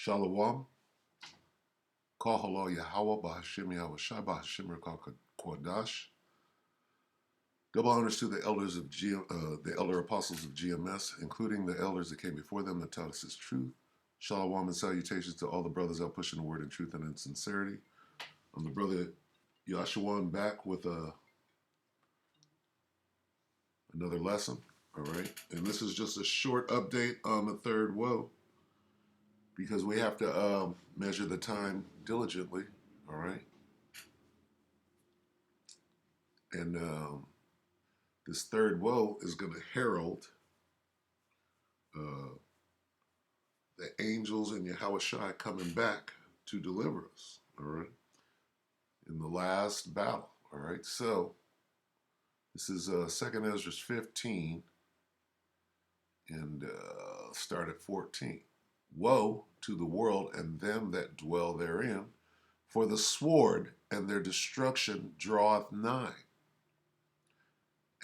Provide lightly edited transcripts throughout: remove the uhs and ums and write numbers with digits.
Shalom, Kahalo Yahweh Bahashim Yahweh Shai Bahashim Kodash. Double honors to the elders of the elder apostles of GMS, including the elders that came before them that taught us His truth. Shalom and salutations to all the brothers out pushing the word in truth and in sincerity. I'm the brother Yashawan back with another lesson. All right, and this is just a short update on the third woe because we have to measure the time diligently. All right, and this third woe is going to herald uh, the angels and Yahushua coming back to deliver us. All right, in the last battle. All right, so this is 2nd Ezra 15 and start at 14. Woe to the world and them that dwell therein, for the sword and their destruction draweth nigh.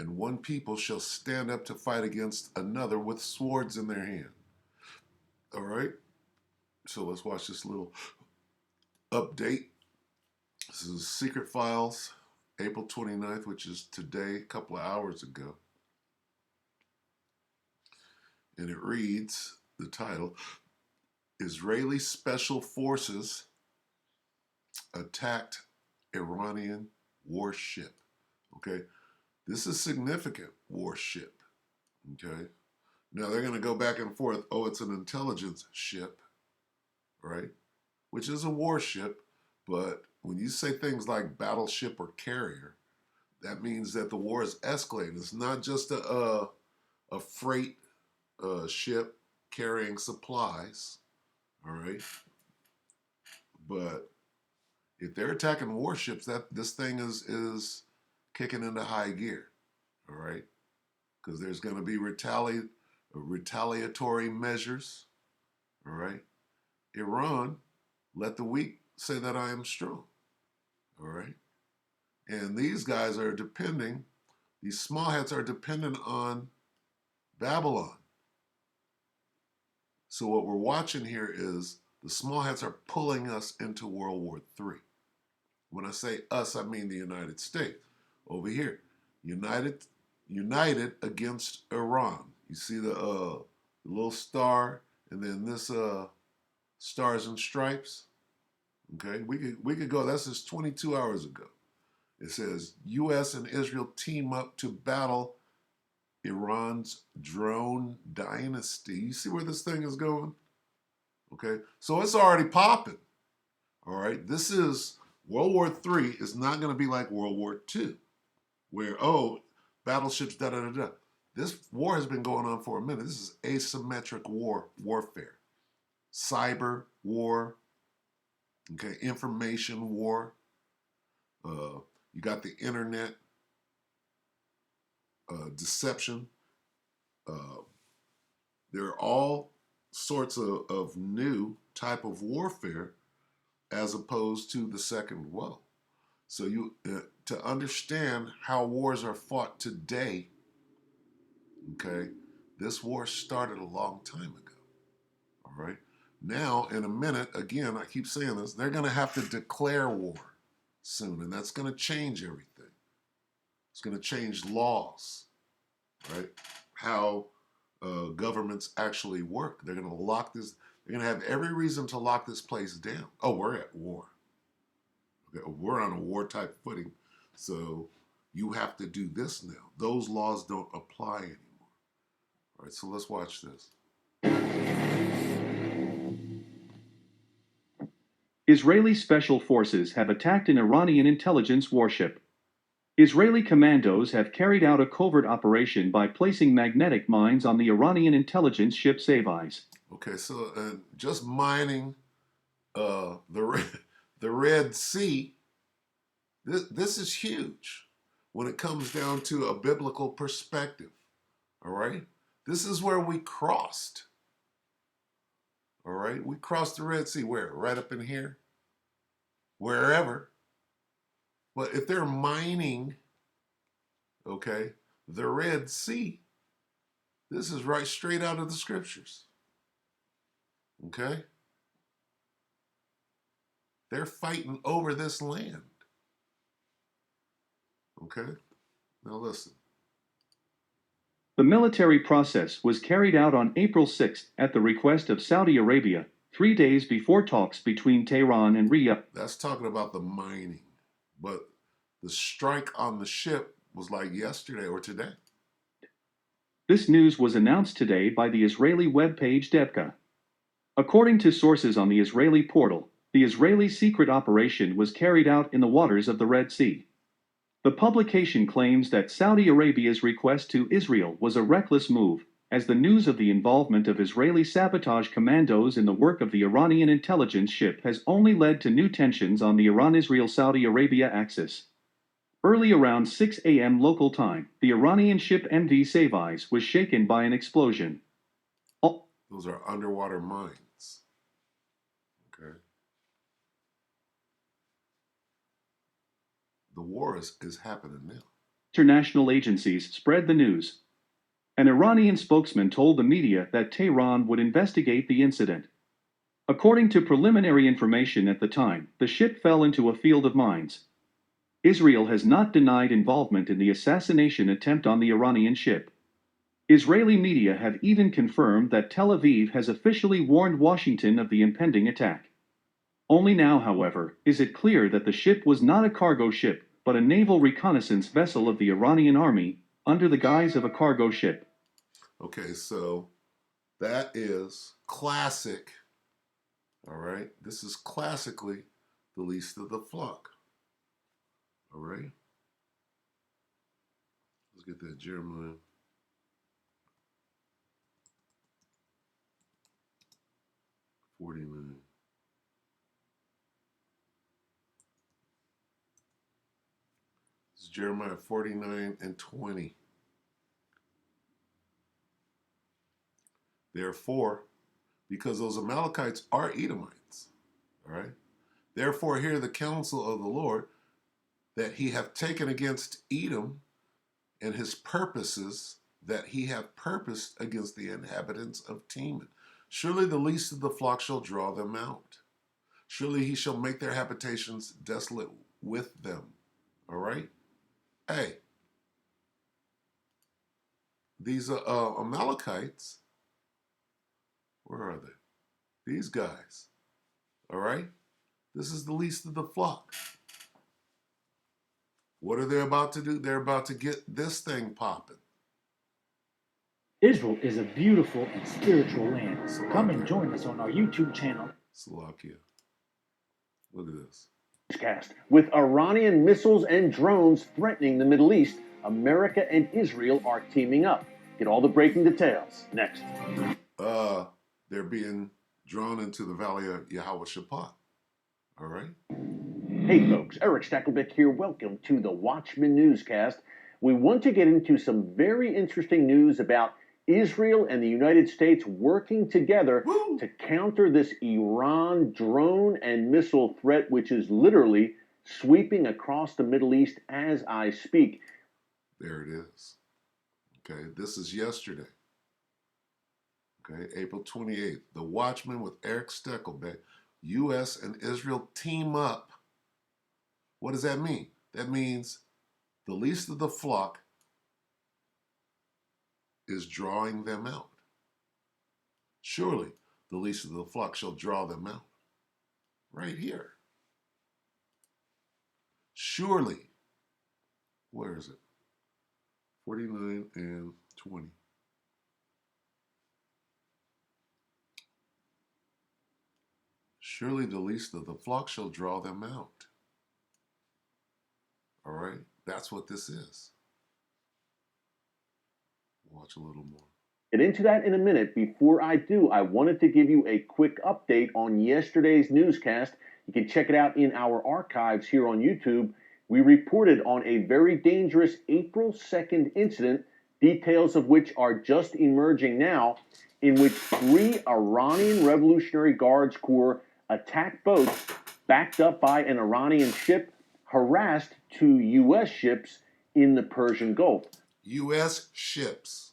And one people shall stand up to fight against another with swords in their hand. All right, so let's watch this little update. This is Secret Files, April 29th, which is today, a couple of hours ago. And it reads, the title, Israeli Special Forces attacked Iranian warship. Okay, this is significant, warship. Okay, now they're going to go back and forth. Oh, it's an intelligence ship, right? Which is a warship, but when you say things like battleship or carrier, that means that the war is escalating. It's not just a freight ship carrying supplies, all right? But if they're attacking warships, that this thing is kicking into high gear, all right? Because there's going to be retaliatory measures, all right? Iran, let the weak say that I am strong, all right? And these guys are depending, these small hats are dependent on Babylon. So what we're watching here is the small hats are pulling us into World War III. When I say us, I mean the United States. Over here, united against Iran. You see the little star, and then this stars and stripes. Okay, we could go. That's just 22 hours ago. It says U.S. and Israel team up to battle Iran's drone dynasty. You see where this thing is going? Okay, so it's already popping. All right, this is World War III is not going to be like World War II, where, oh, battleships, da da da da. This war has been going on for a minute. This is asymmetric warfare, cyber war, okay, information war. You got the internet, deception. There are all sorts of new type of warfare as opposed to the second woe. So you to understand how wars are fought today, okay, this war started a long time ago. All right. Now, in a minute, again, I keep saying this, they're going to have to declare war soon, and that's going to change everything. It's going to change laws, right? How governments actually work. They're going to lock this. They're going to have every reason to lock this place down. Oh, we're at war. Okay, we're on a war type footing, so you have to do this now. Those laws don't apply anymore. All right, so let's watch this. Israeli special forces have attacked an Iranian intelligence warship. Israeli commandos have carried out a covert operation by placing magnetic mines on the Iranian intelligence ship Savice. Okay, so just mining the Red Sea, this is huge when it comes down to a biblical perspective. All right, this is where we crossed. All right, we crossed the Red Sea. Where? Right up in here, wherever. But if they're mining, okay, the Red Sea, this is right straight out of the scriptures. Okay, They're fighting over this land. Okay? Now listen. The military process was carried out on April 6 at the request of Saudi Arabia, 3 days before talks between Tehran and Riyadh. That's talking about the mining. But the strike on the ship was like yesterday or today. This news was announced today by the Israeli webpage Debka. According to sources on the Israeli portal, the Israeli secret operation was carried out in the waters of the Red Sea. The publication claims that Saudi Arabia's request to Israel was a reckless move, as the news of the involvement of Israeli sabotage commandos in the work of the Iranian intelligence ship has only led to new tensions on the Iran-Israel-Saudi Arabia axis. Early around 6 a.m. local time, the Iranian ship MV Saviz was shaken by an explosion. Those are underwater mines. Okay. The war is happening now. International agencies spread the news. An Iranian spokesman told the media that Tehran would investigate the incident. According to preliminary information at the time, the ship fell into a field of mines. Israel has not denied involvement in the assassination attempt on the Iranian ship. Israeli media have even confirmed that Tel Aviv has officially warned Washington of the impending attack. Only now, however, is it clear that the ship was not a cargo ship, but a naval reconnaissance vessel of the Iranian army, under the guise of a cargo ship. Okay, so that is classic. All right, this is classically the least of the flock. All right, let's get that Jeremiah. $49. This is Jeremiah 49 and 20. Therefore, because those Amalekites are Edomites, all right? Therefore, hear the counsel of the Lord that he hath taken against Edom, and his purposes that he hath purposed against the inhabitants of Teman. Surely the least of the flock shall draw them out. Surely he shall make their habitations desolate with them. All right? Hey, these Amalekites, where are they? These guys. All right? This is the least of the flock. What are they about to do? They're about to get this thing popping. Israel is a beautiful and spiritual land. Come and join us on our YouTube channel. Salakia. Look at this. Cast. With Iranian missiles and drones threatening the Middle East, America and Israel are teaming up. Get all the breaking details next. They're being drawn into the valley of Yahweh Shaphat. All right? Hey folks, Eric Stakelbeck here. Welcome to the Watchman Newscast. We want to get into some very interesting news about Israel and the United States working together to counter this Iran drone and missile threat, which is literally sweeping across the Middle East as I speak. There it is. Okay, this is yesterday. Okay, April 28th. The Watchman with Eric Stakelbeck. U.S. and Israel team up. What does that mean? That means the least of the flock is drawing them out. Surely the least of the flock shall draw them out. Right here. Surely. Where is it? 49 and 20. Surely the least of the flock shall draw them out. All right? That's what this is. Watch a little more. Get into that in a minute. Before I do, I wanted to give you a quick update on yesterday's newscast. You can check it out in our archives here on YouTube. We reported on a very dangerous April 2nd incident, details of which are just emerging now, in which 3 Iranian Revolutionary Guards Corps attacked boats backed up by an Iranian ship, harassed 2 U.S. ships in the Persian Gulf. U.S. ships.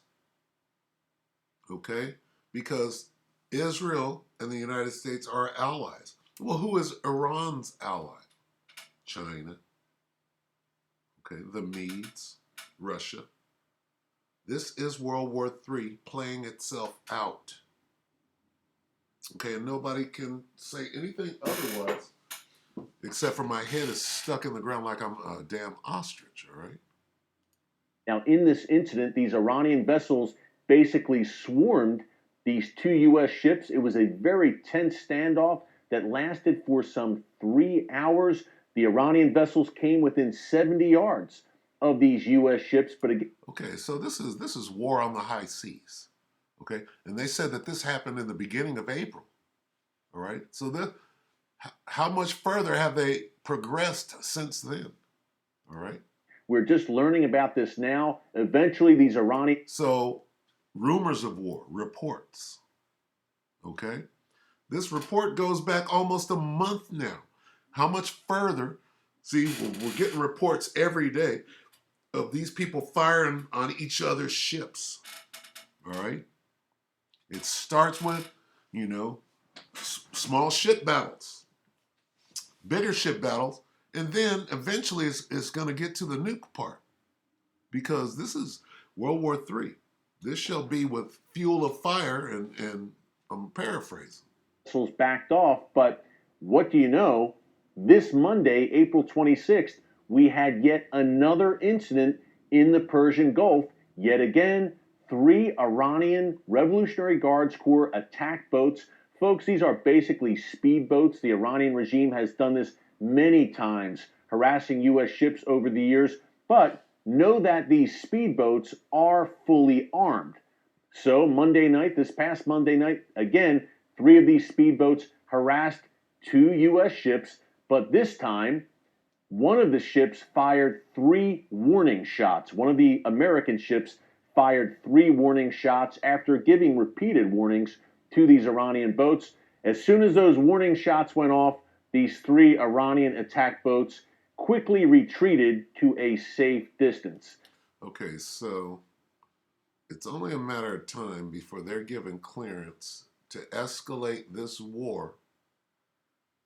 Okay? Because Israel and the United States are allies. Well, who is Iran's ally? China. Okay, the Medes, Russia. This is World War III playing itself out. Okay, and nobody can say anything otherwise, except for my head is stuck in the ground like I'm a damn ostrich, all right? Now, in this incident, these Iranian vessels basically swarmed these two U.S. ships. It was a very tense standoff that lasted for some 3 hours. The Iranian vessels came within 70 yards of these U.S. ships, but again, Okay, so this is war on the high seas. Okay, and they said that this happened in the beginning of April. All right, so how much further have they progressed since then? All right, we're just learning about this now. Eventually, these Iranian so rumors of war, reports. Okay, this report goes back almost a month now. How much further? See, we're getting reports every day of these people firing on each other's ships. All right, it starts with, you know, small ship battles, bigger ship battles, and then eventually it's going to get to the nuke part, because this is World War III. This shall be with fuel of fire, and I'm paraphrasing. vessels backed off. But what do you know? This Monday, April 26th, we had yet another incident in the Persian Gulf. Yet again, 3 Iranian Revolutionary Guards Corps attack boats. Folks, these are basically speedboats. The Iranian regime has done this many times, harassing U.S. ships over the years. But know that these speedboats are fully armed. So Monday night, this past Monday night, again, 3 of these speedboats harassed 2 U.S. ships, but this time, one of the ships fired 3 warning shots. One of the American ships fired 3 warning shots after giving repeated warnings to these Iranian boats. As soon as those warning shots went off, these 3 Iranian attack boats quickly retreated to a safe distance. Okay, so it's only a matter of time before they're given clearance to escalate this war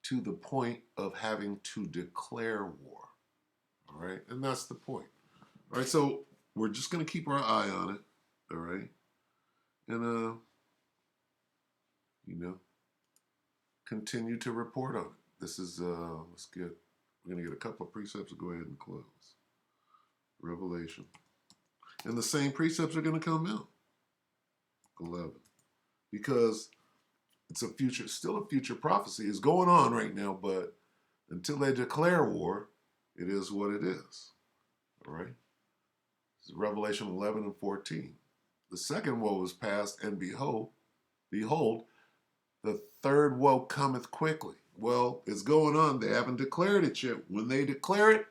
to the point of having to declare war. All right, and that's the point. All right, so we're just going to keep our eye on it. All right, and you know, continue to report on it. This is we're gonna get a couple of precepts to go ahead and close. Revelation, and the same precepts are going to come out. 11, because it's still a future prophecy. It's going on right now, but until they declare war, it is what it is. All right. This is Revelation 11 and 14. The second woe is past, and behold, the third woe cometh quickly. Well, it's going on. They haven't declared it yet. When they declare it,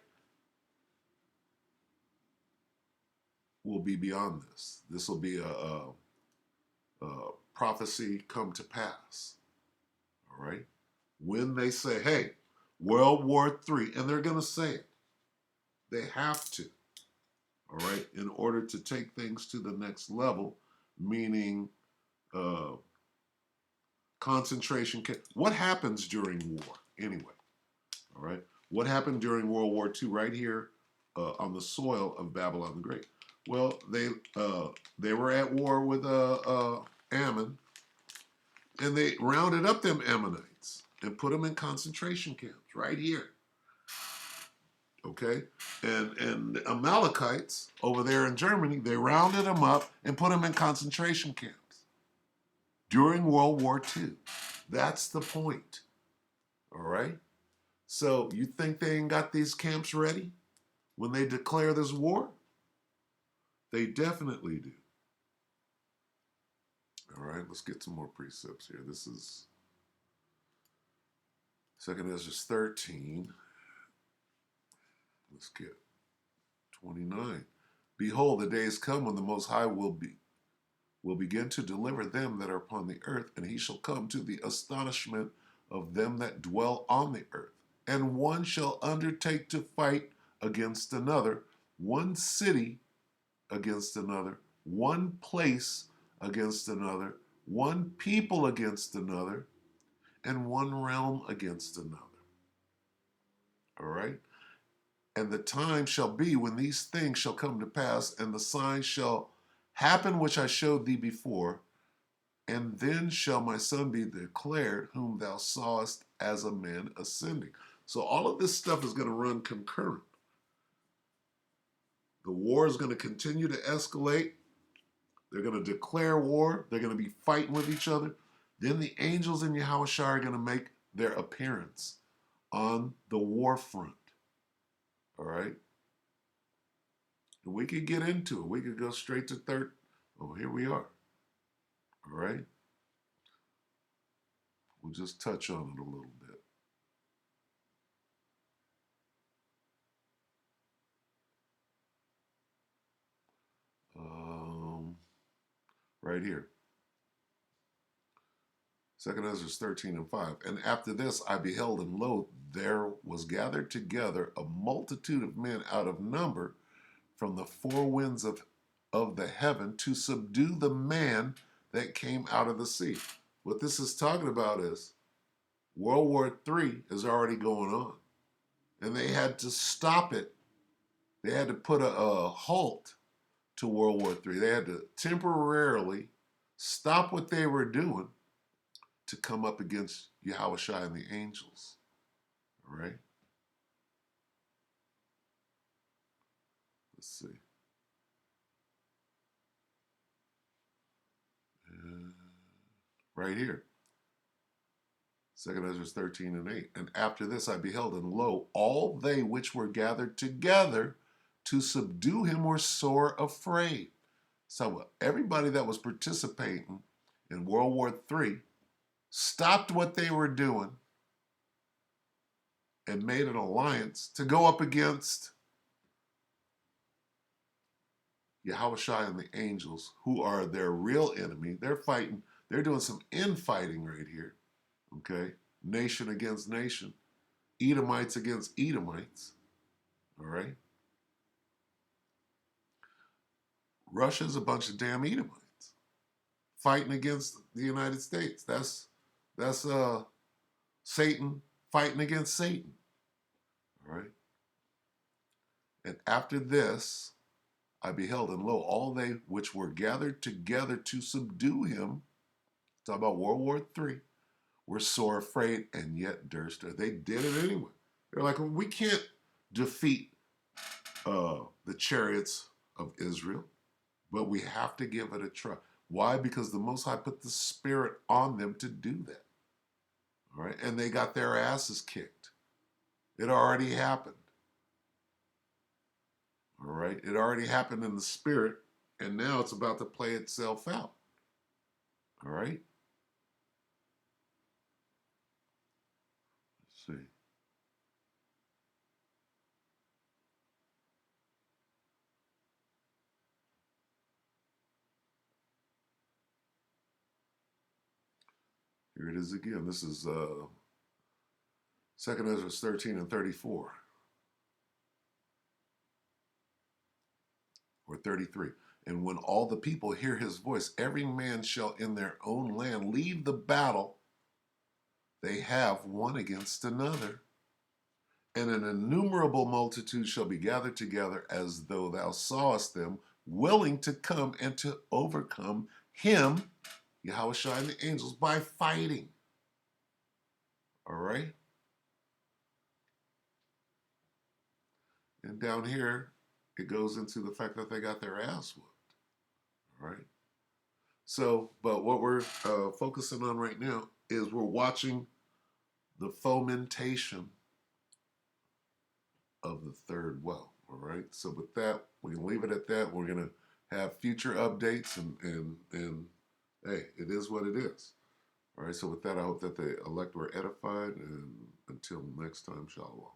we'll be beyond this. This will be a prophecy come to pass. All right? When they say, hey, World War III, and they're going to say it, they have to, all right, in order to take things to the next level, meaning concentration camp. What happens during war anyway? All right? What happened during World War II right here on the soil of Babylon the Great? Well, they were at war with Ammon, and they rounded up them Ammonites and put them in concentration camps right here. Okay, and the Amalekites over there in Germany, they rounded them up and put them in concentration camps during World War II. That's the point. All right. So you think they ain't got these camps ready when they declare this war? They definitely do. All right, let's get some more precepts here. This is 2nd Ezra 13. Let's get 29. Behold, the days come when the Most High will begin to deliver them that are upon the earth, and he shall come to the astonishment of them that dwell on the earth. And one shall undertake to fight against another, one city against another, one place against another, one people against another, and one realm against another. All right? And the time shall be when these things shall come to pass, and the signs shall happen which I showed thee before. And then shall my son be declared, whom thou sawest as a man ascending. So all of this stuff is going to run concurrent. The war is going to continue to escalate. They're going to declare war. They're going to be fighting with each other. Then the angels in Yahushua are going to make their appearance on the war front. All right? And we could get into it. We could go straight to third. Oh, here we are. All right? We'll just touch on it a little bit. Right here. 2 Ezra 13 and 5. And after this I beheld, and lo, there was gathered together a multitude of men out of number from the four winds of the heaven to subdue the man that came out of the sea. What this is talking about is World War III is already going on. And they had to stop it. They had to put a halt to World War III. They had to temporarily stop what they were doing to come up against Yahushua and the angels. All right? Let's see. Right here. 2 Ezra 13 and 8. And after this I beheld, and lo, all they which were gathered together to subdue him were sore afraid. So everybody that was participating in World War III stopped what they were doing and made an alliance to go up against Yahushua and the angels, who are their real enemy. They're fighting. They're doing some infighting right here. Okay? Nation against nation. Edomites against Edomites. All right? Russia's a bunch of damn Edomites fighting against the United States. That's Satan fighting against Satan. All right? And after this, I beheld, and lo, all they which were gathered together to subdue him, talk about World War III, were sore afraid and yet durst. They did it anyway. They're like, well, we can't defeat the chariots of Israel, but we have to give it a try. Why? Because the Most High put the Spirit on them to do that. All right? And they got their asses kicked. It already happened. All right? It already happened in the Spirit, and now it's about to play itself out. All right? Let's see. Here it is again. This is 2 Ezra 13 and 34. Or 33. And when all the people hear his voice, every man shall in their own land leave the battle they have one against another. And an innumerable multitude shall be gathered together as though thou sawest them, willing to come and to overcome him, Yahushua and the angels, by fighting. All right? And down here, it goes into the fact that they got their ass whooped. All right? So, but what we're focusing on right now is we're watching the fomentation of the third woe. All right? So with that, we can leave it at that. We're going to have future updates, and hey, it is what it is. All right? So with that, I hope that the elect were edified, and until next time, shalom.